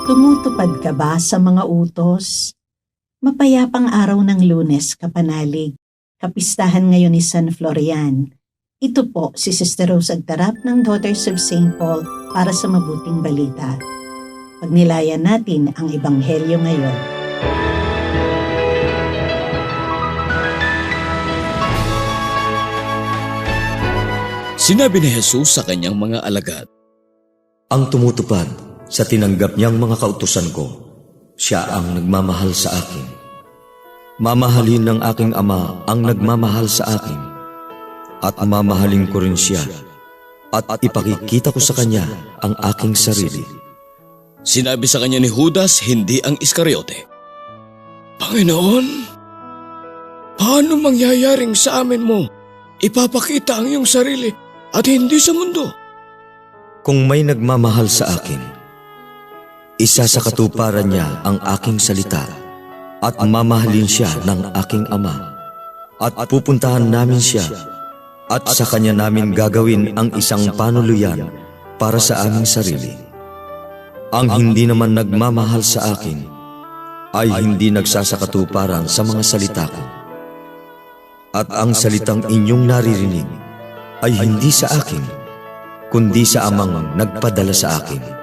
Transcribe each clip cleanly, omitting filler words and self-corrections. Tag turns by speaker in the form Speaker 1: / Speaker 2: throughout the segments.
Speaker 1: Tumutupad ka ba sa mga utos? Mapayapang araw ng Lunes, kapanalig. Kapistahan ngayon ni San Florian. Ito po si Sister Rose Agtarap ng Daughters of St. Paul para sa mabuting balita. Pagnilayan natin ang Ebanghelyo ngayon.
Speaker 2: Sinabi ni Jesus sa kanyang mga alagad,
Speaker 3: "Ang tumutupad sa tinanggap niyang mga kautusan ko, siya ang nagmamahal sa akin. Mamahalin ng aking Ama ang nagmamahal sa akin, at mamahalin ko rin siya, at ipakikita ko sa kanya ang aking sarili."
Speaker 2: Sinabi sa kanya ni Judas, hindi ang Iscariote, "Panginoon, paano mangyayaring sa amin mo ipapakita ang iyong sarili at hindi sa mundo?"
Speaker 3: Kung may nagmamahal sa akin, isa sa katuparan niya ang aking salita, at mamahalin siya ng aking Ama, at pupuntahan namin siya, at sa kanya namin gagawin ang isang panuluyan para sa aming sarili. Ang hindi naman nagmamahal sa akin ay hindi nagsasakatuparan sa mga salita ko. At ang salitang inyong naririnig ay hindi sa akin, kundi sa Amang nagpadala sa akin.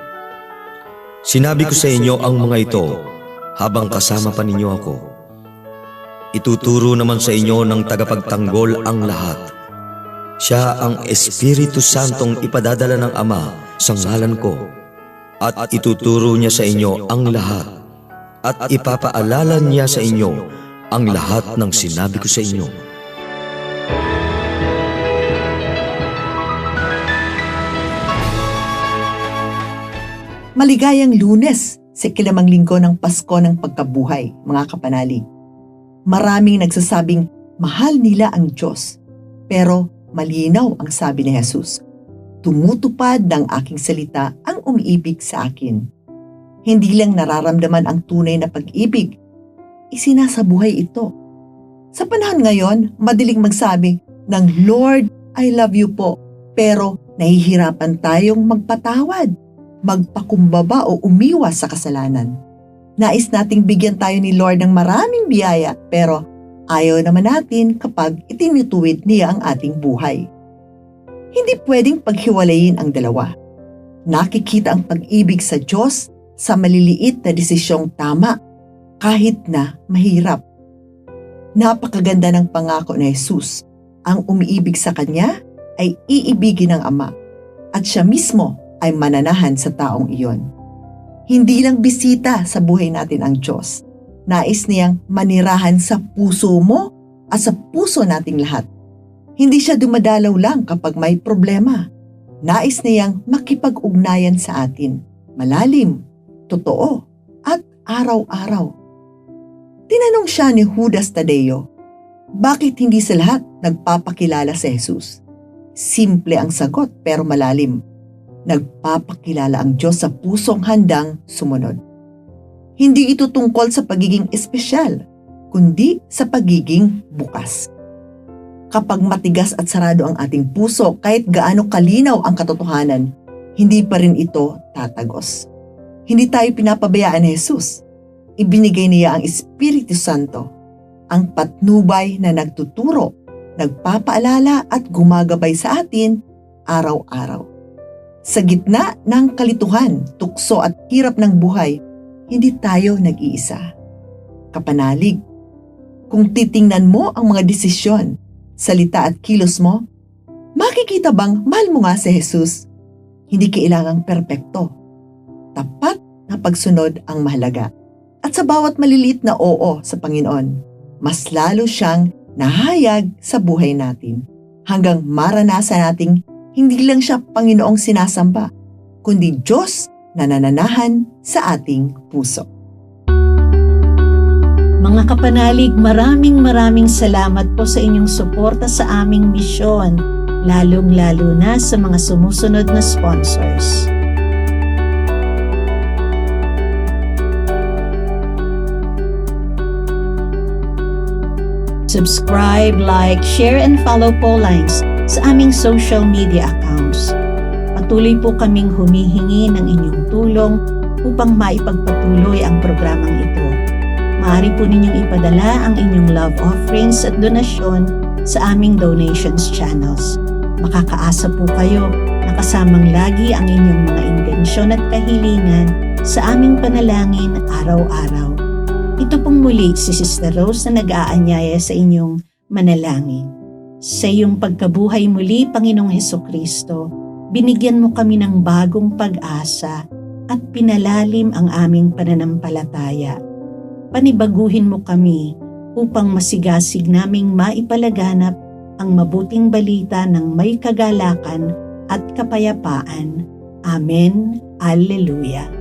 Speaker 3: Sinabi ko sa inyo ang mga ito habang kasama pa ninyo ako. Ituturo naman sa inyo ng tagapagtanggol ang lahat. Siya ang Espiritu Santong ipadadala ng Ama sa ngalan ko, at ituturo niya sa inyo ang lahat, at ipapaalala niya sa inyo ang lahat ng sinabi ko sa inyo.
Speaker 4: Maligayang Lunes sa ikalawang linggo ng Pasko ng Pagkabuhay, mga kapanalig. Maraming nagsasabing mahal nila ang Diyos, pero malinaw ang sabi ni Jesus, "Tumutupad ng aking salita ang umiibig sa akin." Hindi lang nararamdaman ang tunay na pag-ibig, isinasabuhay ito. Sa panahon ngayon, madaling magsabi ng "Lord, I love you po," pero nahihirapan tayong magpatawad, magpakumbaba o umiwas sa kasalanan. Nais nating bigyan tayo ni Lord ng maraming biyaya, pero ayaw naman natin kapag itinutuwid niya ang ating buhay. Hindi pwedeng paghiwalayin ang dalawa. Nakikita ang pag-ibig sa Diyos sa maliliit na desisyong tama, kahit na mahirap. Napakaganda ng pangako ni Jesus. Ang umiibig sa Kanya ay iibigin ng Ama, at siya mismo ay mananahan sa taong iyon. Hindi lang bisita sa buhay natin ang Diyos. Nais niyang manirahan sa puso mo at sa puso nating lahat. Hindi siya dumadalaw lang kapag may problema. Nais niyang makipag-ugnayan sa atin, malalim, totoo, at araw-araw. Tinanong siya ni Judas Tadeo, bakit hindi sa lahat nagpapakilala si Jesus? Simple ang sagot pero malalim. Nagpapakilala ang Diyos sa pusong handang sumunod. Hindi ito tungkol sa pagiging espesyal, kundi sa pagiging bukas. Kapag matigas at sarado ang ating puso, kahit gaano kalinaw ang katotohanan, hindi pa rin ito tatagos. Hindi tayo pinapabayaan ni Jesus. Ibinigay niya ang Espiritu Santo, ang patnubay na nagtuturo, nagpapaalala at gumagabay sa atin araw-araw. Sa gitna ng kalituhan, tukso at hirap ng buhay, hindi tayo nag-iisa. Kapanalig, kung titingnan mo ang mga desisyon, salita at kilos mo, makikita bang mahal mo nga si Jesus? Hindi kailangang perpekto. Tapat na pagsunod ang mahalaga. At sa bawat maliliit na oo sa Panginoon, mas lalo siyang nahayag sa buhay natin, hanggang maranasan nating hindi lang siya Panginoong sinasamba, kundi Diyos na nananahan sa ating puso.
Speaker 1: Mga kapanalig, maraming salamat po sa inyong suporta sa aming misyon, lalong-lalo na sa mga sumusunod na sponsors. Subscribe, like, share, and follow Paulines sa aming social media accounts. Patuloy po kaming humihingi ng inyong tulong upang maipagpatuloy ang programang ito. Maaari po ninyong ipadala ang inyong love offerings at donasyon sa aming donations channels. Makakaasa po kayo na kasamang lagi ang inyong mga intensyon at kahilingan sa aming panalangin araw-araw. Ito pong muli si Sister Rose na nag-aanyaya sa inyong manalangin. Sa iyong pagkabuhay muli, Panginoong Hesukristo, binigyan mo kami ng bagong pag-asa at pinalalim ang aming pananampalataya. Panibaguhin mo kami upang masigasig naming maipalaganap ang mabuting balita ng may kagalakan at kapayapaan. Amen. Alleluia.